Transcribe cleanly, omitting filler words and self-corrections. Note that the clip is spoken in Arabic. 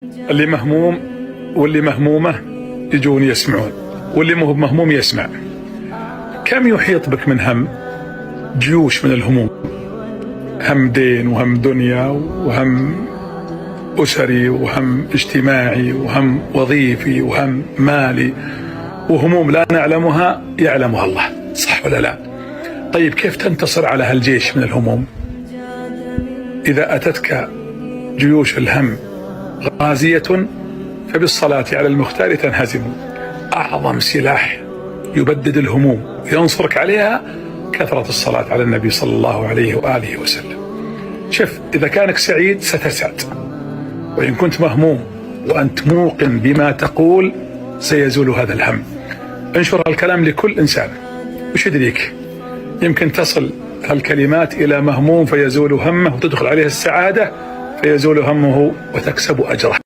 اللي مهموم واللي مهمومة يجون يسمعون، واللي مو مهموم يسمع. كم يحيط بك من هم، جيوش من الهموم، هم دين وهم دنيا وهم أسري وهم اجتماعي وهم وظيفي وهم مالي، وهموم لا نعلمها يعلمها الله، صح ولا لا؟ طيب كيف تنتصر على هالجيش من الهموم؟ إذا أتتك جيوش الهم غازية فبالصلاة على المختار تنهزم. أعظم سلاح يبدد الهموم ينصرك عليها كثرة الصلاة على النبي صلى الله عليه وآله وسلم. شوف، إذا كانك سعيد ستسعد، وإن كنت مهموم وأنت موقن بما تقول سيزول هذا الهم. انشر الكلام لكل إنسان، وش يدريك يمكن تصل هالكلمات إلى مهموم فيزول همه، وتدخل عليه السعادة فيزول همه وتكسب أجره.